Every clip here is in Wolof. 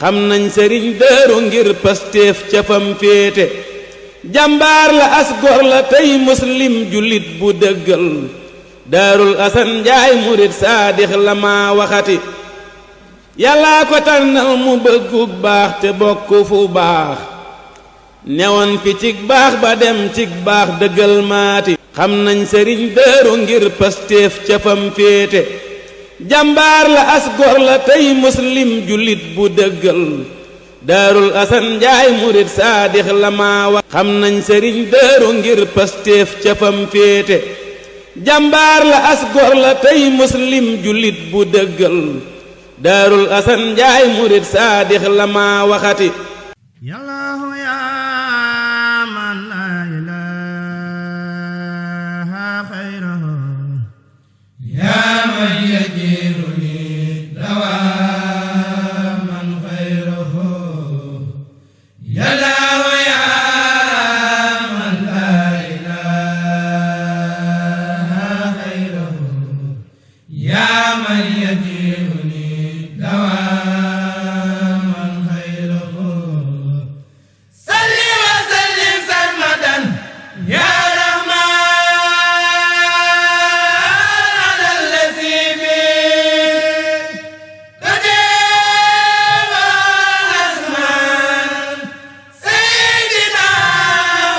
xam nañ sëriñ Daaru ngir pastéef ca fam féete jàmbaar la as gor la tey muslim jullit bu dëggal Daarul Asan Njaay murit saadix la maa waxati yàllaa ko tànnal mu bëggu baax te bokk fu baax newoon fi cig baax ba dem cig baax dëggal maati xam nañ sëriñ Daaru ngir pastéef ca fam féete jàmbaar la as gor la tey muslim jullit bu dëggal Daarul Asan Njaay murit saadix la maa wax xam nañ sëriñ Daaru ngir pastéef ca fam féete jàmbaar la as gor la tey muslim jullit bu dëggal Daarul Asan Njaay murit saadix la maa waxati yallaahu yaa man laa ilaaha xayruhu yaa man yajiruni dawaaman xayruhu yallaahu yaa man laa ilaaha xayruhu yaa man yajiruni dawaaman xayruhu salli wa sallim sarmadan yaa rahmaan allazi bi qadima asmaan sayyidina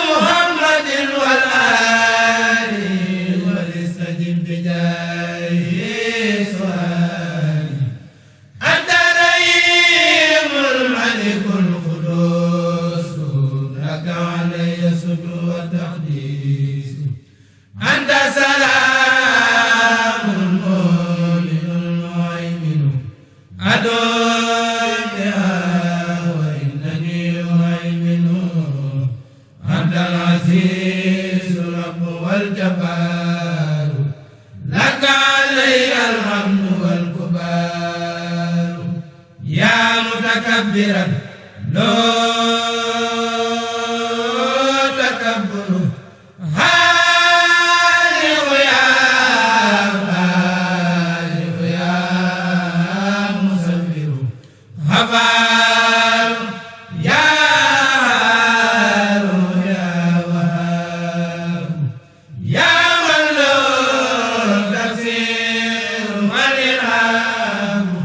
muhammadin wal aali wal istajib bi jaahi su'aali anta rahiimul malikul quddus laka alayya sujud wa taqdis anta salaamun mu'minun muhayminun adonniha wa innani muhayminu anta al-azizu rabbu wal jabbaru laka alayya alhamdu wal kubaru ya mutakabbiran loo takabburu haaliqu yaa musawwiru xabaaru yaaru yaa wahaabu yaa man loo tafsiiru wal ilhaamu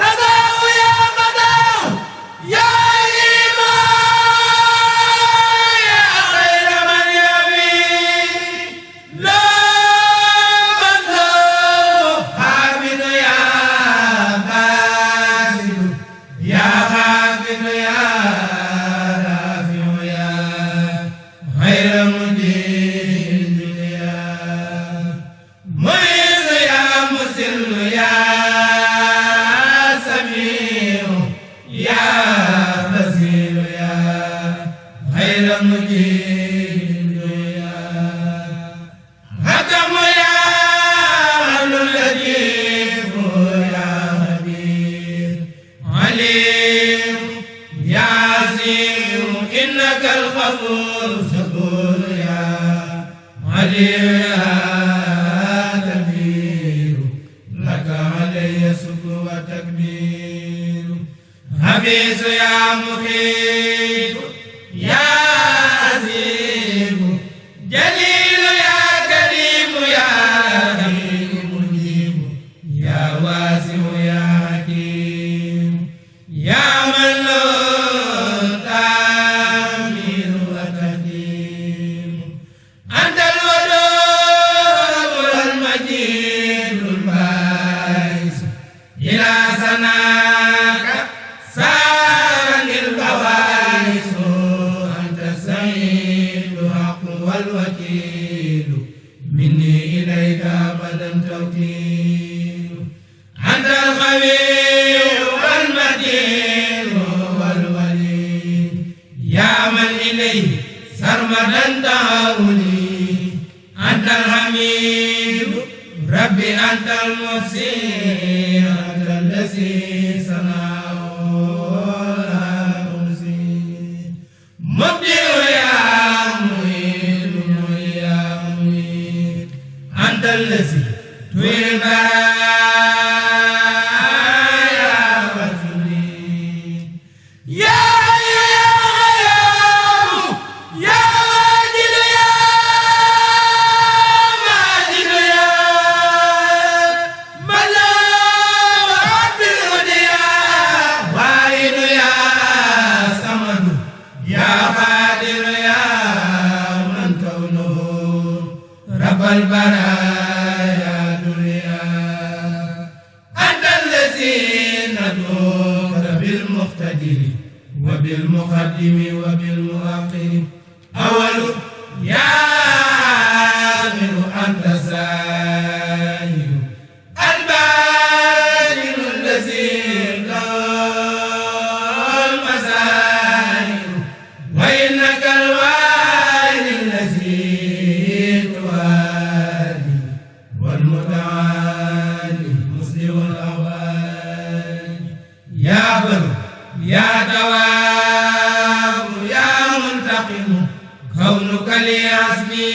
razaahu yaa qadaahu yaa aliimaa yaa xayra man yabii loo mazluu xaafidu yaa baasitu yaa xaafidu yaa raafiu yaa xayra mudiin yaa muizu yaa musillu yaa samiu yaa basiiru yaa xayra mujiib yaa hakamu yaa latiifu yaa xabiir aliim yaa aziim innaka al-ghafuur shakuur yaa aliim yaa kabiir laka alayya sukru wa takbiir حفيظ يا مخيف يا عزيز جليل يا كريم يا حكيم مجيب يا واسع يا حكيم يا من له تأمين وتقديم أنت الودود المجيد الباعث إلى سناك سان البواعث أنت السيد الحق والوكيل مني إليك أبدا توكيل أنت الخبير والمتين والولي يا من إليه سرمدا تعاوني أنت الحميد ربي أنت المحسن أنت الذي صنعه لا أحصي مبدئ يا معيد يا معيد أنت الذي تهي البرايا وتني البرايا دنيا أنت الذي ندعوك بالمقتدر وبالمقدم وبالمؤخر أول يا آخر أنت سائر الباطن الذي له المسائر وإنك الوالي الذي يا دوام يا منتقم كونك لي عزمي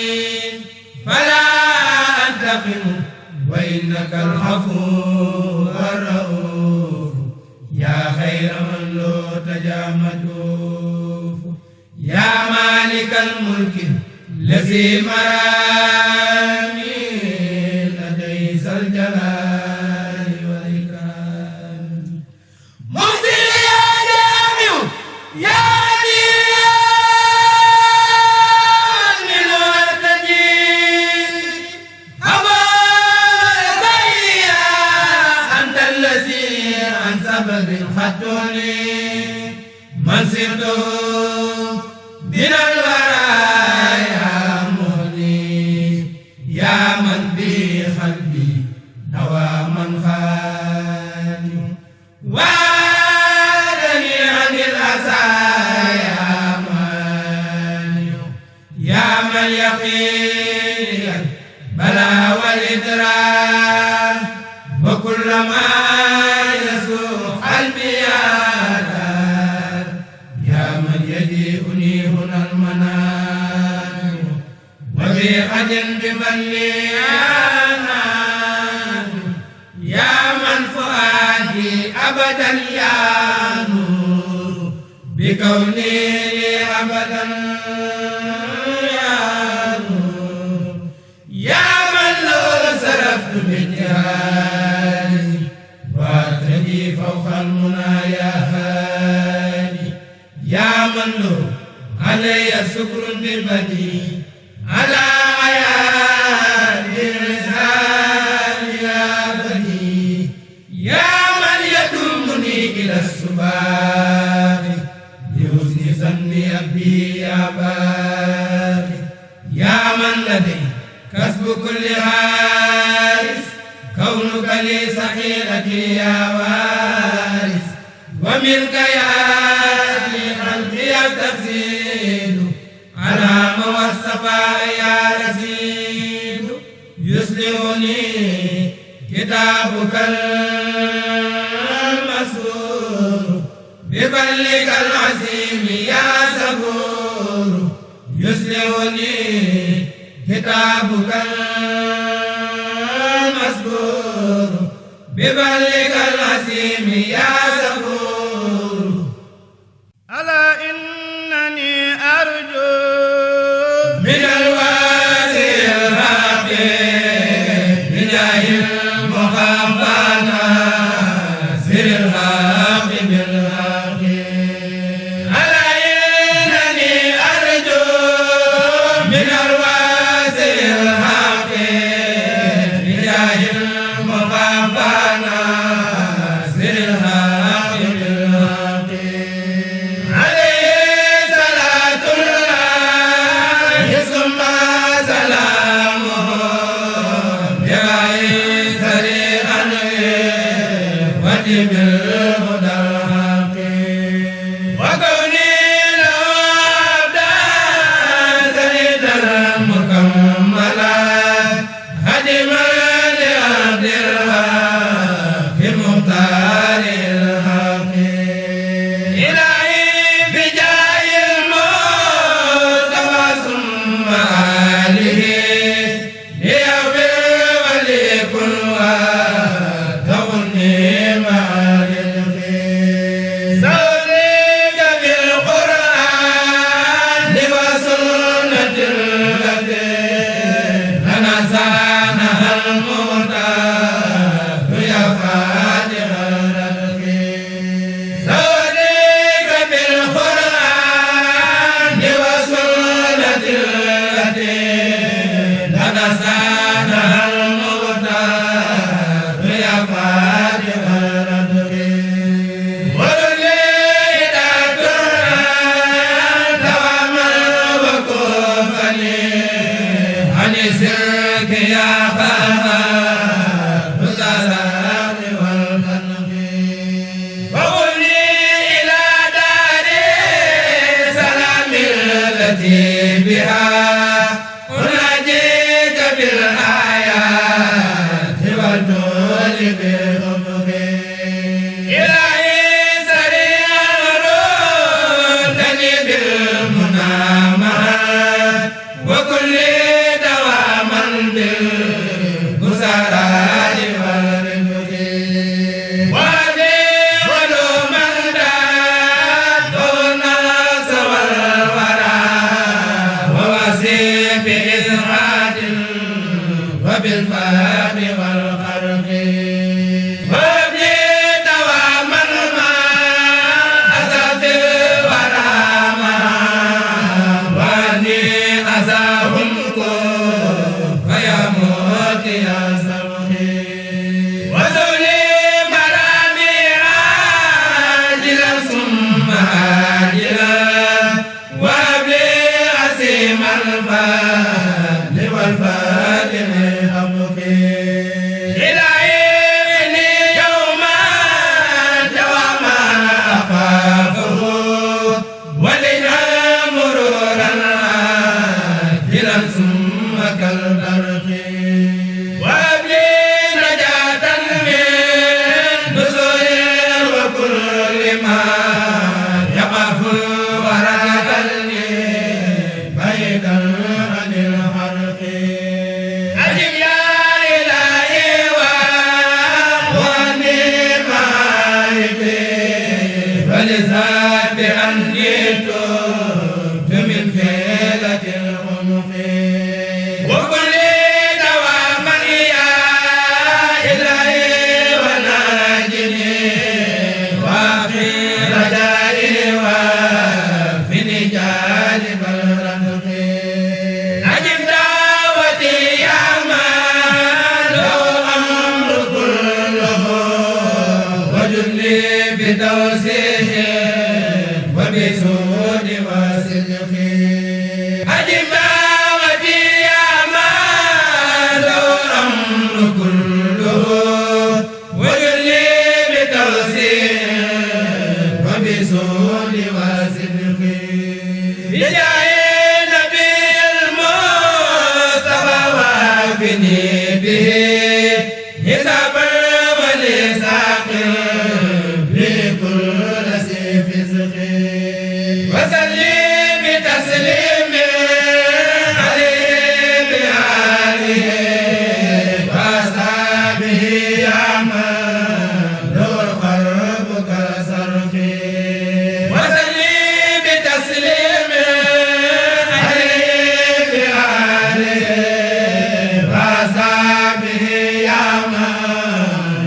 فلا أنتقم وإنك العفو الرؤوف يا خير من له تجامدوف يا مالك الملك الذي مراني لديس الجلال والإكرام من سرته من الورايا مهني يا من بقلبي دواما خاني وادني عن الأسايا ماني يا من يقين بلا والإدراك وكلما يسوء قلبي وفي أجل بملي يا من فؤادي أبدا يا نور بكوني لي أبدا يا نور يا من لو صرفت بجهالي وارتدي فوق المنى يا هادي يا من لو علي سكر بالبدي على عيال الرسال يا بني يا من يدمني إلى السباق بحسن ظني أبي يا باقي يا من لدي كسب كل حارس كونك لي سخيرتي يا وارث ومنك يا لي قلبي التفسير على موصفا يا رسيد يصلحني كتابك المسرور بفضلك العظيم يا صبور يصلحني كتابك المسرور بفضلك العظيم يا صبور ألا إنني أرجو من الواسع الرحيم بجاه المخافى ناصر الحق بالحق ألا إنني أرجو من الواسع الرحيم بجاه المخافى ناصر الحق بالحق عليه صلاة الله ثم سلامه بغير سريعا وجب الهدى الحق وكوني له عبدا سيدا مكملا خدما لعبد الحق مختار الحق إلهي بجاه المصطفى ثم آله ليغفر وليكن وتغني مع الخير سولي ولذاب أني تبت من فيلة العنق وكل دواما يا إلهي وناجني وفي رجائي وفي جانب الرزق أجب دعوتي يا من له أمر كله وجدني بتوسيعه وبسود وصدقه أجب دعوتي يا من له أمر كله وجدني بتوسيعه وبسود وصدقه بجاه النبي المصطفى وافني به حسابا ولساق بكل فزق وسلم بتسليم عليه بآله وأصحابه يا من له القلب كالصرف وسلم بتسليم عليه بآله وأصحابه يا من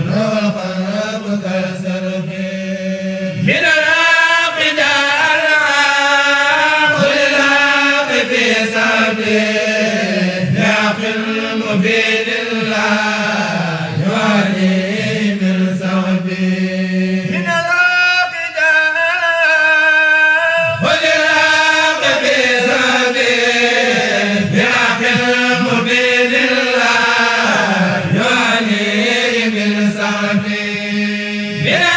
له القلب كالصرف من العقداء العاق للعاق في سبيل يعقل مبين الله يعلي من صحبه من العقداء العاق للعاق في سبيل يعقل مبين الله يعلي من صحبه من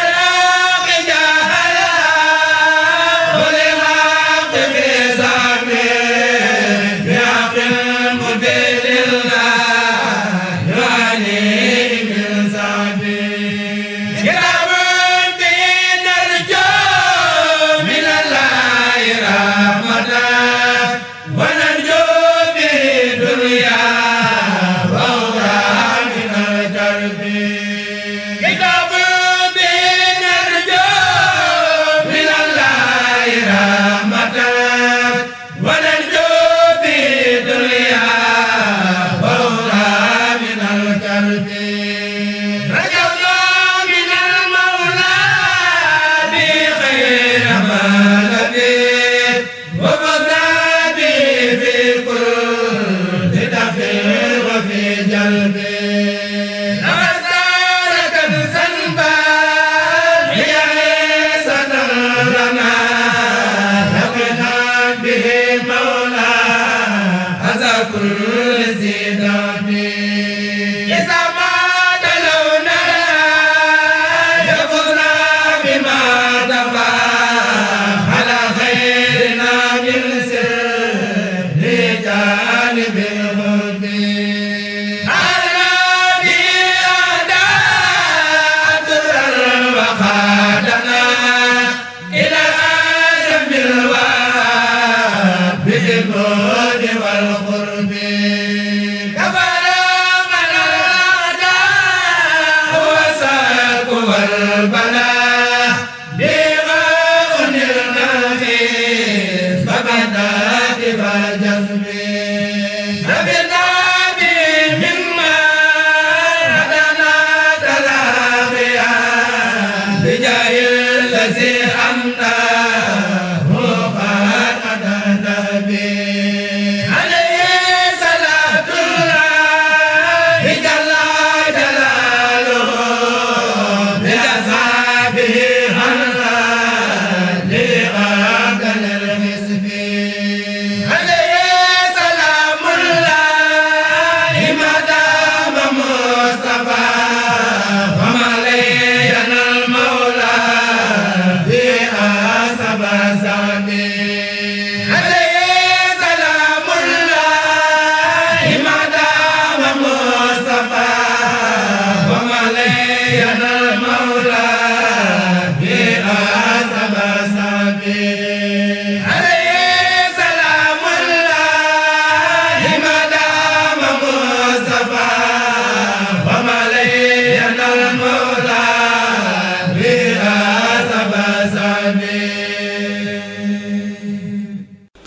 وما لي المولى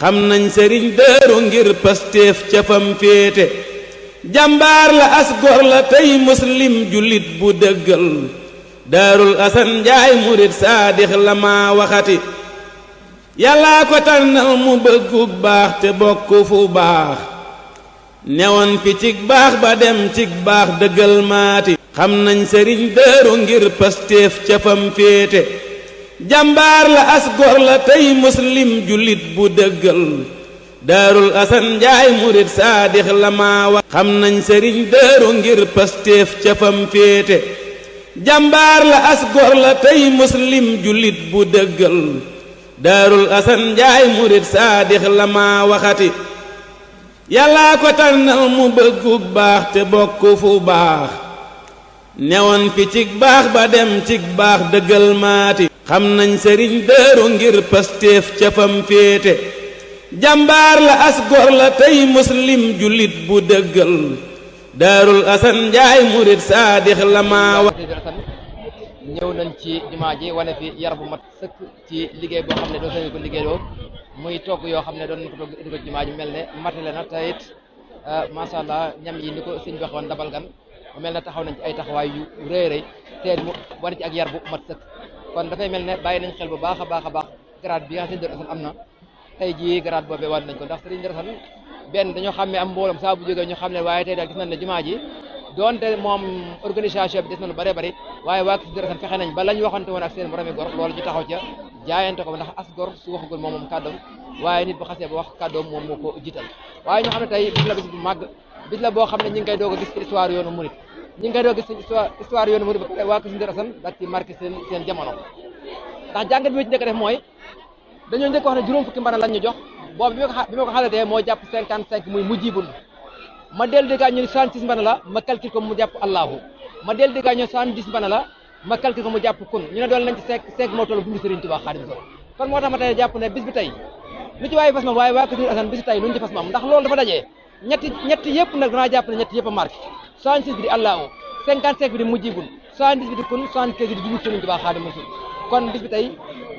xam nañ sëriñ Daaru ngir pastéef ca fam féete jàmbaar la as gor la tey muslim jullit bu dëggal Daarul Asan Njaay murit saadix la maa waxati yàllaa ko tànnal mu bëggu baax te bokk fu baax newoon fi cig baax ba dem cig baax dëggal maati xam nañ sëriñ Daaru ngir pastéef ca fam féete jàmbaar la as gor la tey muslim jullit bu dëggal Daarul Asan Njaay murit saadix la maa wax xam nañ sëriñ Daaru ngir pastéef ca fam féete jàmbaar la as gor la tey muslim jullit bu dëggal Daarul Asan Njaay murit saadix la maa waxati yàllaa ko tànnal mu bëggu baax te bokk fu baax newoon fi cig baax ba dem cig baax dëggal maati xam nañ sëriñ Daaru ngir pastéef ca fam féete jàmbaar la as gor la tey muslim jullit bu dëggal Daarul Asan Njaay murit saadix la maa wax ñëw nañ ci jumaa ji wane fi yar bu mat sëkk ci liggéey boo xam ne doo sañu ko liggéeyloo muy togg yoo xam ne doon nañ ko togg indi ko jumaa ji mel ne matale na te it macha allah ñam yi ni ko sëñ bi waxoon dabal gan mu mel ne taxaw nañ ci ay taxawaay yu rëy rëy te mu wane ci ak yar bu mat sëkk kon dafay mel ne bàyyi nañ xel bu baax a baax a baax grade bi nga xam ne Daaru Asan am na tey jii grade boobee wane nañ ko ndax sëriñ Daaru Asan benn dañoo xam ne am mbooloom saa bu jógee ñu xam ne waaye tey daal gis nañ ne jumaa ji doonte moom organisation bi des na lu bare bari waaye waa Daaru Asan fexe nañ ba lañ waxante woon ak seen moromi gor loolu ñu taxaw ca jaayante ko ndax as gor su waxagul moom kàddoom waaye nit bu xasee ba wax kàddoom moom moo ko jiital waaye ñu xam ne tey bis la bis bu màgg bis la boo xam ne ñi ngi koy doog a gis ci histoire yoonu murit ñi ngi koy doog a gis ci histoire yoonu murit ba pare waa Daaru Asan daal ci marqué seen jamono ndax jàngat bi ci njëkk def mooy dañoo njëkk wax ne juróom fukki mbana lañ ñu jox boobu bi ma ko xalatee moo jàpp 55 muy mujjibul ma dellu dégg ñu ne 66 mbana la ma calcule ko mu jàpp allahu ma dellu dégg ñu ne 70 mbana la ma calcule ko mu jàpp kun ñu ne doon nañ ci 5 moo toll bu ñu Sëriñ Tuubaa Xaadimu Rasuul kon moo tax ma tey jàpp ne bis bi tey lu ci waaye fas moom waaye waa Daaru Asan bis bi tey lu ñu ci fas moom ndax loolu dafa dajee ñetti yëpp nag danaa jàpp ne ñetti yëpp a marqué 66 bi di allahu 55 bi di mujjibul 70 bi di kun 75 bi di bu Sëriñ Tuubaa Xaadimu Rasuul kon bis bi tey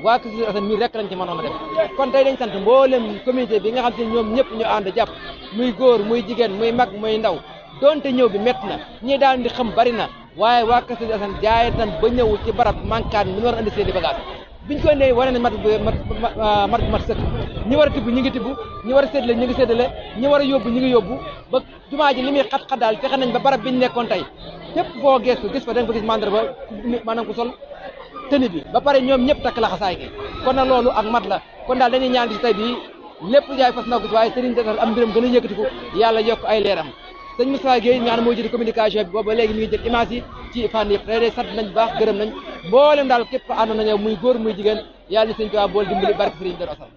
waa Daaru Asan mii rek lañ ci mënoon a def kon tey dañ sant mboolem communauté bi nga xam te ñoom ñëpp ñu ànd jàpp muy góor muy jigéen muy mag muy ndaw donte ñëw bi métti na ñi daan di xam bari na waaye waa Daaru Asan jaayee tan ba ñëw ci barab mankaan mi ñu war a andi seen i bagage biñ ko indee wane nañ mat bu mat sëkk ñi war a tibb ñi ngi tibb ñi war a séddale ñi ngi séddale ñi war a yóbbu ñi ngi yóbbu ba jumaa ji li muy xat-xat daal fexe nañ ba barab biñ nekkoon tey képp foo geestu gis fa da nga fa gis mandarba maanaam ko sol tëni bi ba pare ñoom ñëpp takk la xasaay gi kon na loolu ak mat la kon daal dañuy ñaan bis tey bii lépp jaay fas na ko waaye Sëriñ Daaru Asan am mbiram gën a yëkkatiku yàlla yokk ay leeram sëñ Moustapha Guèye nga xam ne moo jiite communication bi booba léegi mi ngi jël image yi ci fànn yëpp tey day sant nañ baax gërëm nañ mboolem daal képp ko àndoon nañu muy góor muy jigéen yàlla ni sëñ Tuubaa bool dimbali barke Sëriñ Daaru Asan